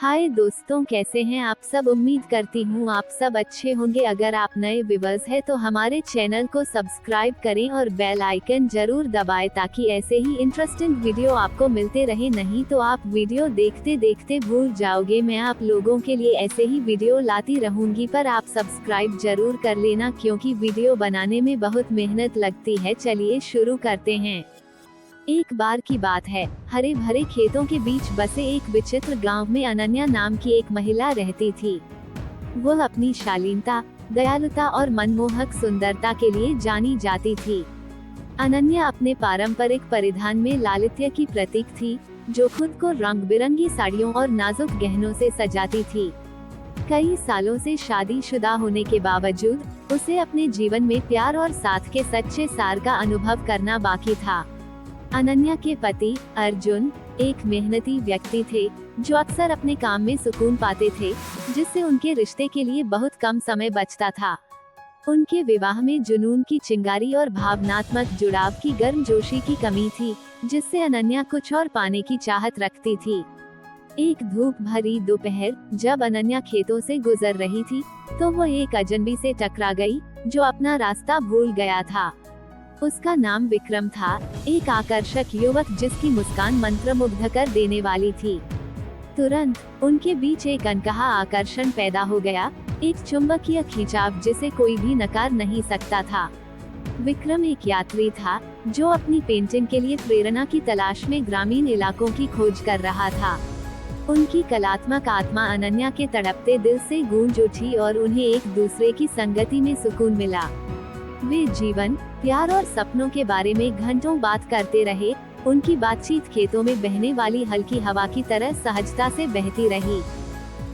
हाय दोस्तों, कैसे हैं आप सब। उम्मीद करती हूँ आप सब अच्छे होंगे। अगर आप नए व्यूअर्स हैं तो हमारे चैनल को सब्सक्राइब करें और बेल आइकन जरूर दबाएं ताकि ऐसे ही इंटरेस्टिंग वीडियो आपको मिलते रहे। नहीं तो आप वीडियो देखते देखते भूल जाओगे। मैं आप लोगों के लिए ऐसे ही वीडियो लाती रहूंगी, पर आप सब्सक्राइब जरूर कर लेना क्योंकि वीडियो बनाने में बहुत मेहनत लगती है। चलिए शुरू करते हैं। एक बार की बात है, हरे भरे खेतों के बीच बसे एक विचित्र गांव में अनन्या नाम की एक महिला रहती थी। वह अपनी शालीनता, दयालुता और मनमोहक सुंदरता के लिए जानी जाती थी। अनन्या अपने पारंपरिक परिधान में लालित्य की प्रतीक थी, जो खुद को रंग बिरंगी साड़ियों और नाजुक गहनों से सजाती थी। कई सालों से शादीशुदा होने के बावजूद उसे अपने जीवन में प्यार और साथ के सच्चे सार का अनुभव करना बाकी था। अनन्या के पति अर्जुन एक मेहनती व्यक्ति थे, जो अक्सर अपने काम में सुकून पाते थे, जिससे उनके रिश्ते के लिए बहुत कम समय बचता था। उनके विवाह में जुनून की चिंगारी और भावनात्मक जुड़ाव की गर्मजोशी की कमी थी, जिससे अनन्या कुछ और पाने की चाहत रखती थी। एक धूप भरी दोपहर जब अनन्या खेतों से गुजर रही थी, तो वह एक अजनबी से टकरा गई, जो अपना रास्ता भूल गया था। उसका नाम विक्रम था, एक आकर्षक युवक जिसकी मुस्कान मंत्रमुग्ध कर देने वाली थी। तुरंत उनके बीच एक अनकहा आकर्षण पैदा हो गया, एक चुंबकीय खिंचाव जिसे कोई भी नकार नहीं सकता था। विक्रम एक यात्री था, जो अपनी पेंटिंग के लिए प्रेरणा की तलाश में ग्रामीण इलाकों की खोज कर रहा था। उनकी कलात्मक आत्मा अनन्या के तड़पते दिल से गूंज उठी और उन्हें एक दूसरे की संगति में सुकून मिला। वे जीवन, प्यार और सपनों के बारे में घंटों बात करते रहे। उनकी बातचीत खेतों में बहने वाली हल्की हवा की तरह सहजता से बहती रही।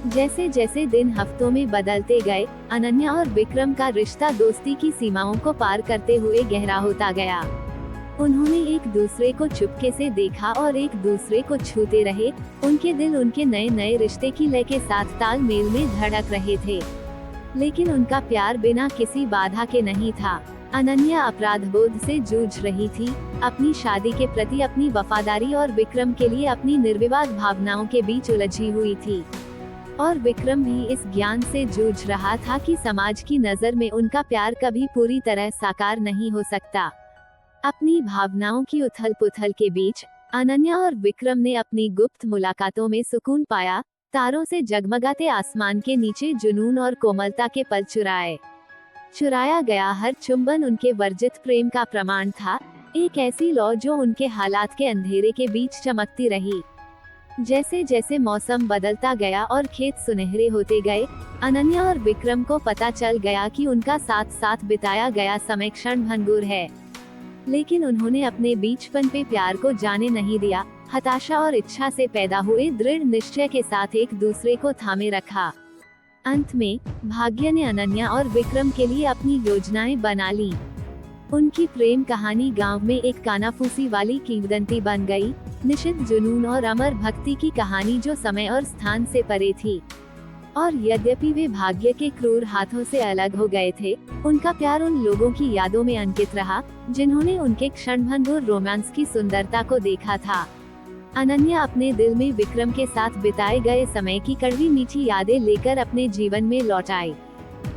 जैसे जैसे दिन हफ्तों में बदलते गए, अनन्या और विक्रम का रिश्ता दोस्ती की सीमाओं को पार करते हुए गहरा होता गया। उन्होंने एक दूसरे को चुपके से देखा और एक दूसरे को छूते रहे। उनके दिल उनके नए नए रिश्ते की लय के साथ तालमेल में धड़क रहे थे। लेकिन उनका प्यार बिना किसी बाधा के नहीं था। अनन्या अपराध बोध से जूझ रही थी, अपनी शादी के प्रति अपनी वफादारी और विक्रम के लिए अपनी निर्विवाद भावनाओं के बीच उलझी हुई थी। और विक्रम भी इस ज्ञान से जूझ रहा था कि समाज की नजर में उनका प्यार कभी पूरी तरह साकार नहीं हो सकता। अपनी भावनाओं की उथल पुथल के बीच अनन्या और विक्रम ने अपनी गुप्त मुलाकातों में सुकून पाया। तारों से जगमगाते आसमान के नीचे जुनून और कोमलता के पल चुराया गया हर चुंबन उनके वर्जित प्रेम का प्रमाण था, एक ऐसी लौ जो उनके हालात के अंधेरे के बीच चमकती रही। जैसे जैसे मौसम बदलता गया और खेत सुनहरे होते गए, अनन्या और विक्रम को पता चल गया कि उनका साथ साथ बिताया गया समय क्षण भंगुर है। लेकिन उन्होंने अपने बीचपन पे प्यार को जाने नहीं दिया। हताशा और इच्छा से पैदा हुए दृढ़ निश्चय के साथ एक दूसरे को थामे रखा। अंत में भाग्य ने अनन्या और विक्रम के लिए अपनी योजनाएं बना ली। उनकी प्रेम कहानी गांव में एक कानाफूसी वाली किंवदंती बन गई, निशित जुनून और अमर भक्ति की कहानी जो समय और स्थान से परे थी। और यद्यपि वे भाग्य के क्रूर हाथों से अलग हो गए थे, उनका प्यार उन लोगों की यादों में अंकित रहा, जिन्होंने उनके क्षणभंगुर रोमांस की सुंदरता को देखा था। अनन्या अपने दिल में विक्रम के साथ बिताए गए समय की कड़वी मीठी यादें लेकर अपने जीवन में लौट आई।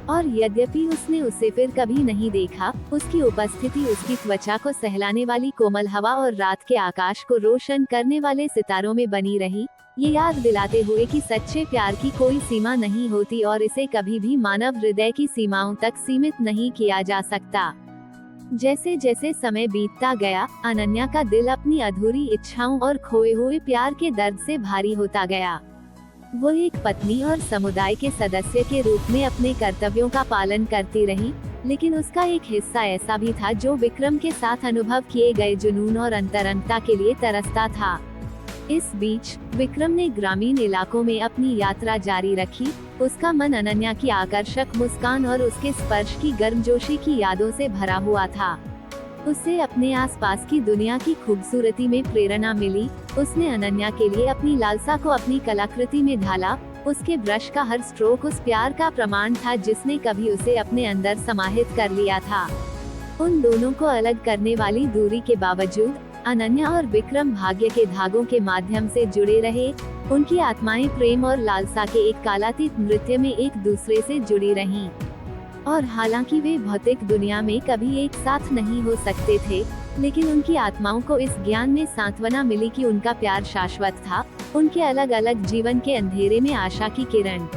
और यद्यपि उसने उसे फिर कभी नहीं देखा, उसकी उपस्थिति उसकी त्वचा को सहलाने वाली कोमल हवा और रात के आकाश को रोशन करने वाले सितारों में बनी रही, ये याद दिलाते हुए कि सच्चे प्यार की कोई सीमा नहीं होती और इसे कभी भी मानव हृदय की सीमाओं तक सीमित नहीं किया जा सकता। जैसे जैसे समय बीतता गया, अनन्या का दिल अपनी अधूरी इच्छाओं और खोए हुए प्यार के दर्द से भारी होता गया। वो एक पत्नी और समुदाय के सदस्य के रूप में अपने कर्तव्यों का पालन करती रही, लेकिन उसका एक हिस्सा ऐसा भी था जो विक्रम के साथ अनुभव किए गए जुनून और अंतरंगता के लिए तरसता था। इस बीच विक्रम ने ग्रामीण इलाकों में अपनी यात्रा जारी रखी। उसका मन अनन्या की आकर्षक मुस्कान और उसके स्पर्श की गर्मजोशी की यादों से भरा हुआ था। उसे अपने आसपास की दुनिया की खूबसूरती में प्रेरणा मिली। उसने अनन्या के लिए अपनी लालसा को अपनी कलाकृति में ढाला। उसके ब्रश का हर स्ट्रोक उस प्यार का प्रमाण था जिसने कभी उसे अपने अंदर समाहित कर लिया था। उन दोनों को अलग करने वाली दूरी के बावजूद अनन्या और विक्रम भाग्य के धागों के माध्यम से जुड़े रहे। उनकी आत्माएं प्रेम और लालसा के एक कालातीत नृत्य में एक दूसरे से जुड़ी रहीं। और हालांकि वे भौतिक दुनिया में कभी एक साथ नहीं हो सकते थे, लेकिन उनकी आत्माओं को इस ज्ञान में सांत्वना मिली कि उनका प्यार शाश्वत था, उनके अलग अलग जीवन के अंधेरे में आशा की किरण।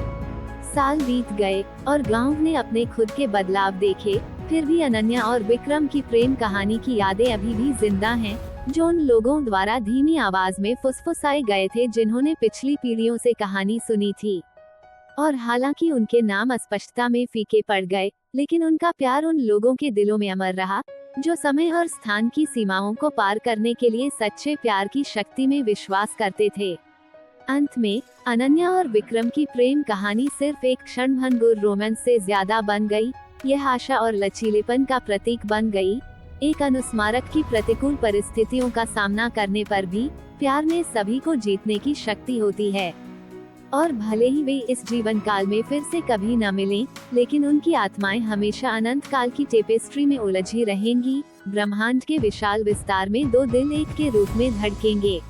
साल बीत गए और गांव ने अपने खुद के बदलाव देखे, फिर भी अनन्या और विक्रम की प्रेम कहानी की यादें अभी भी जिंदा हैं, जो उन लोगों द्वारा धीमी आवाज में फुसफुसाए गए थे जिन्होंने पिछली पीढ़ियों से कहानी सुनी थी। और हालांकि उनके नाम अस्पष्टता में फीके पड़ गए, लेकिन उनका प्यार उन लोगों के दिलों में अमर रहा, जो समय और स्थान की सीमाओं को पार करने के लिए सच्चे प्यार की शक्ति में विश्वास करते थे। अंत में अनन्या और विक्रम की प्रेम कहानी सिर्फ एक क्षणभंगुर रोमांस से ज्यादा बन गई। यह आशा और लचीलेपन का प्रतीक बन गई, एक अनुस्मारक की प्रतिकूल परिस्थितियों का सामना करने पर भी प्यार में सभी को जीतने की शक्ति होती है। और भले ही वे इस जीवन काल में फिर से कभी न मिलें, लेकिन उनकी आत्माएं हमेशा अनंत काल की टेपेस्ट्री में उलझी रहेंगी, ब्रह्मांड के विशाल विस्तार में दो दिल एक के रूप में धड़केंगे।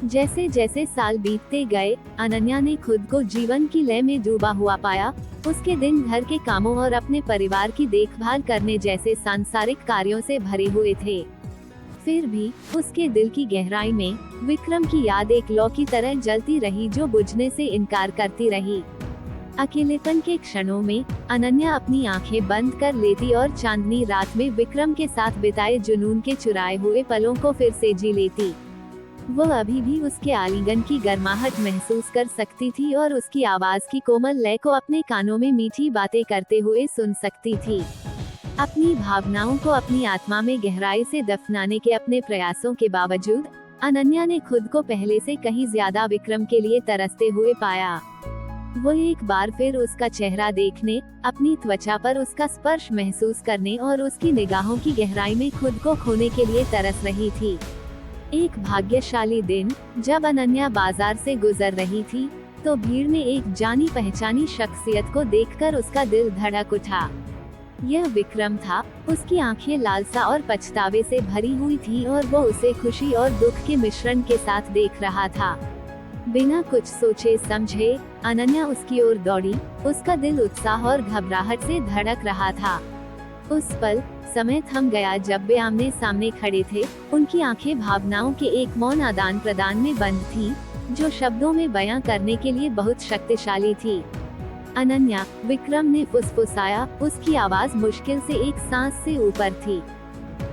जैसे जैसे साल बीतते गए, अनन्या ने खुद को जीवन की लय में डूबा हुआ पाया। उसके दिन घर के कामों और अपने परिवार की देखभाल करने जैसे सांसारिक कार्यों से भरे हुए थे। फिर भी उसके दिल की गहराई में विक्रम की याद एक लौ की तरह जलती रही, जो बुझने से इनकार करती रही। अकेलेपन के क्षणों में अनन्या अपनी आंखें बंद कर लेती और चांदनी रात में विक्रम के साथ बिताए जुनून के चुराए हुए पलों को फिर से जी लेती। वह अभी भी उसके आलिंगन की गर्माहट महसूस कर सकती थी और उसकी आवाज की कोमल लय को अपने कानों में मीठी बातें करते हुए सुन सकती थी। अपनी भावनाओं को अपनी आत्मा में गहराई से दफनाने के अपने प्रयासों के बावजूद अनन्या ने खुद को पहले से कहीं ज्यादा विक्रम के लिए तरसते हुए पाया। वो एक बार फिर उसका चेहरा देखने, अपनी त्वचा पर उसका स्पर्श महसूस करने और उसकी निगाहों की गहराई में खुद को खोने के लिए तरस रही थी। एक भाग्यशाली दिन, जब अनन्या बाजार से गुजर रही थी, तो भीड़ में एक जानी पहचानी शख्सियत को देखकर उसका दिल धड़क उठा। यह विक्रम था। उसकी आंखें लालसा और पछतावे से भरी हुई थी और वो उसे खुशी और दुख के मिश्रण के साथ देख रहा था। बिना कुछ सोचे समझे अनन्या उसकी ओर दौड़ी। उसका दिल उत्साह और घबराहट से धड़क रहा था। उस पल समय थम गया जब वे आमने सामने खड़े थे। उनकी आंखें भावनाओं के एक मौन आदान प्रदान में बंद थीं, जो शब्दों में बयां करने के लिए बहुत शक्तिशाली थी। अनन्या, विक्रम ने फुसफुसाया, उसकी आवाज मुश्किल से एक सांस से ऊपर थी।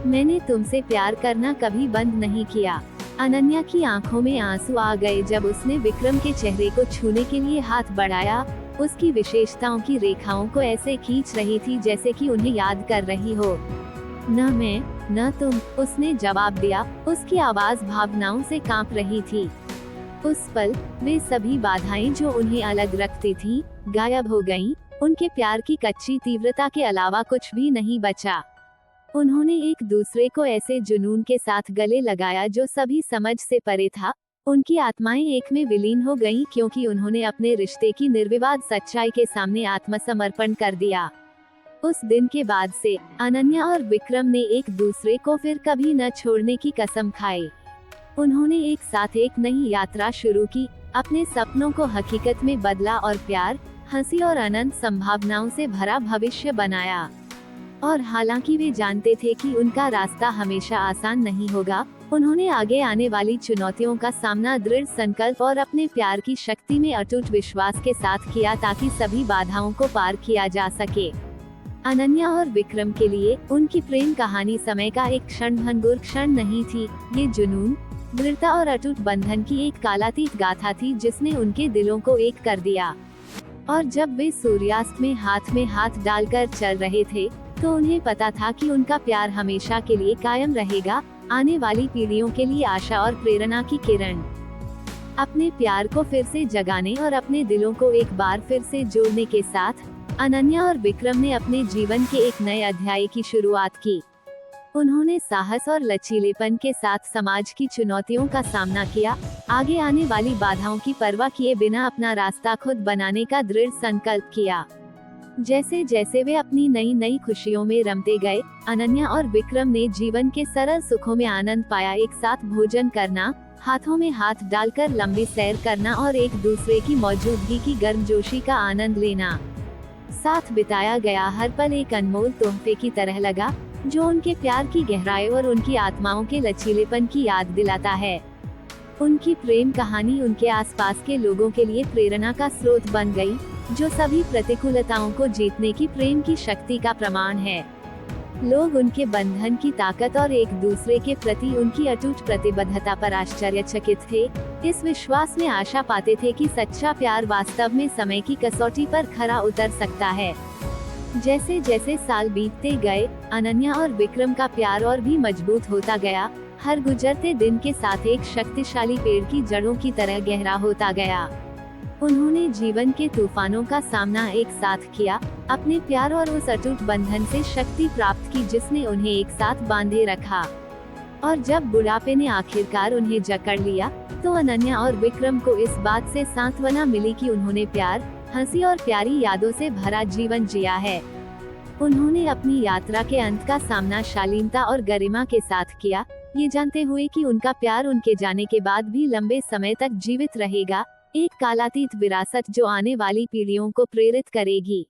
मैंने तुमसे प्यार करना कभी बंद नहीं किया। अनन्या की आंखों में आंसू आ गए जब उसने विक्रम के चेहरे को छूने के लिए हाथ बढ़ाया। उसकी विशेषताओं की रेखाओं को ऐसे खींच रही थी जैसे कि उन्हें याद कर रही हो। न मैं, न तुम, उसने जवाब दिया। उसकी आवाज भावनाओं से कांप रही थी। उस पल वे सभी बाधाएं जो उन्हें अलग रखती थीं, गायब हो गईं। उनके प्यार की कच्ची तीव्रता के अलावा कुछ भी नहीं बचा। उन्होंने एक दूसरे को ऐसे जुनून के साथ गले लगाया जो सभी समझ से परे था। उनकी आत्माएं एक में विलीन हो गईं क्योंकि उन्होंने अपने रिश्ते की निर्विवाद सच्चाई के सामने आत्मसमर्पण कर दिया। उस दिन के बाद से अनन्या और विक्रम ने एक दूसरे को फिर कभी न छोड़ने की कसम खाई। उन्होंने एक साथ एक नई यात्रा शुरू की, अपने सपनों को हकीकत में बदला और प्यार, हंसी और अनंत संभावनाओं से भरा भविष्य बनाया। और हालांकि वे जानते थे कि उनका रास्ता हमेशा आसान नहीं होगा, उन्होंने आगे आने वाली चुनौतियों का सामना दृढ़ संकल्प और अपने प्यार की शक्ति में अटूट विश्वास के साथ किया ताकि सभी बाधाओं को पार किया जा सके। अनन्या और विक्रम के लिए उनकी प्रेम कहानी समय का एक क्षणभंगुर क्षण नहीं थी। ये जुनून, दृढ़ता और अटूट बंधन की एक कालातीत गाथा थी जिसने उनके दिलों को एक कर दिया। और जब वे सूर्यास्त में हाथ डालकर चल रहे थे, तो उन्हें पता था कि उनका प्यार हमेशा के लिए कायम रहेगा, आने वाली पीढ़ियों के लिए आशा और प्रेरणा की किरण। अपने प्यार को फिर से जगाने और अपने दिलों को एक बार फिर से जोड़ने के साथ अनन्या और विक्रम ने अपने जीवन के एक नए अध्याय की शुरुआत की। उन्होंने साहस और लचीलेपन के साथ समाज की चुनौतियों का सामना किया, आगे आने वाली बाधाओं की परवाह किए बिना अपना रास्ता खुद बनाने का दृढ़ संकल्प किया। जैसे जैसे वे अपनी नई नई खुशियों में रमते गए, अनन्या और विक्रम ने जीवन के सरल सुखों में आनंद पाया। एक साथ भोजन करना, हाथों में हाथ डालकर लंबी सैर करना और एक दूसरे की मौजूदगी की गर्मजोशी का आनंद लेना। साथ बिताया गया हर पल एक अनमोल तोहफे की तरह लगा, जो उनके प्यार की गहराई और उनकी आत्माओं के लचीलेपन की याद दिलाता है। उनकी प्रेम कहानी उनके आसपास के लोगों के लिए प्रेरणा का स्रोत बन गई, जो सभी प्रतिकूलताओं को जीतने की प्रेम की शक्ति का प्रमाण है। लोग उनके बंधन की ताकत और एक दूसरे के प्रति उनकी अटूट प्रतिबद्धता पर आश्चर्यचकित थे, इस विश्वास में आशा पाते थे कि सच्चा प्यार वास्तव में समय की कसौटी पर खरा उतर सकता है। जैसे जैसे साल बीतते गए, अनन्या और विक्रम का प्यार और भी मजबूत होता गया, हर गुजरते दिन के साथ एक शक्तिशाली पेड़ की जड़ों की तरह गहरा होता गया। उन्होंने जीवन के तूफानों का सामना एक साथ किया, अपने प्यार और उस अटूट बंधन से शक्ति प्राप्त की जिसने उन्हें एक साथ बांधे रखा। और जब बुढ़ापे ने आखिरकार उन्हें जकड़ लिया, तो अनन्या और विक्रम को इस बात से सांत्वना मिली कि उन्होंने प्यार, हंसी और प्यारी यादों से भरा जीवन जिया है। उन्होंने अपनी यात्रा के अंत का सामना शालीनता और गरिमा के साथ किया, ये जानते हुए कि उनका प्यार उनके जाने के बाद भी लंबे समय तक जीवित रहेगा, एक कालातीत विरासत जो आने वाली पीढ़ियों को प्रेरित करेगी।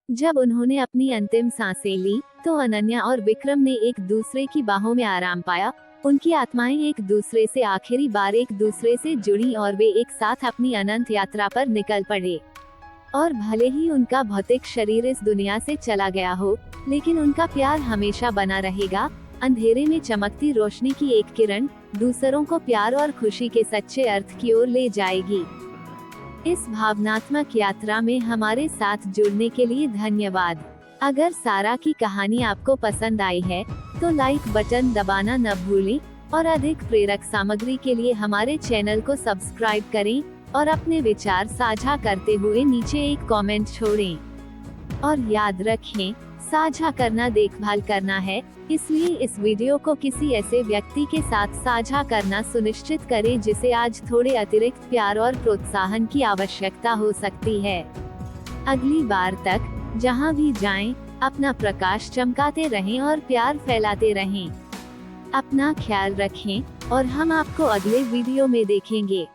जब उन्होंने अपनी अंतिम सांसें ली, तो अनन्या और विक्रम ने एक दूसरे की बाहों में आराम पाया। उनकी आत्माएं एक दूसरे से आखिरी बार एक दूसरे से जुड़ी और वे एक साथ अपनी अनंत यात्रा पर निकल पड़े। और भले ही उनका भौतिक शरीर इस दुनिया से चला गया हो, लेकिन उनका प्यार हमेशा बना रहेगा, अंधेरे में चमकती रोशनी की एक किरण, दूसरों को प्यार और खुशी के सच्चे अर्थ की ओर ले जाएगी। इस भावनात्मक यात्रा में हमारे साथ जुड़ने के लिए धन्यवाद। अगर सारा की कहानी आपको पसंद आई है, तो लाइक बटन दबाना न भूलें और अधिक प्रेरक सामग्री के लिए हमारे चैनल को सब्सक्राइब करें और अपने विचार साझा करते हुए नीचे एक कमेंट छोड़ें। और याद रखें, साझा करना देखभाल करना है, इसलिए इस वीडियो को किसी ऐसे व्यक्ति के साथ साझा करना सुनिश्चित करें जिसे आज थोड़े अतिरिक्त प्यार और प्रोत्साहन की आवश्यकता हो सकती है। अगली बार तक जहां भी जाएं, अपना प्रकाश चमकाते रहें और प्यार फैलाते रहें। अपना ख्याल रखें और हम आपको अगले वीडियो में देखेंगे।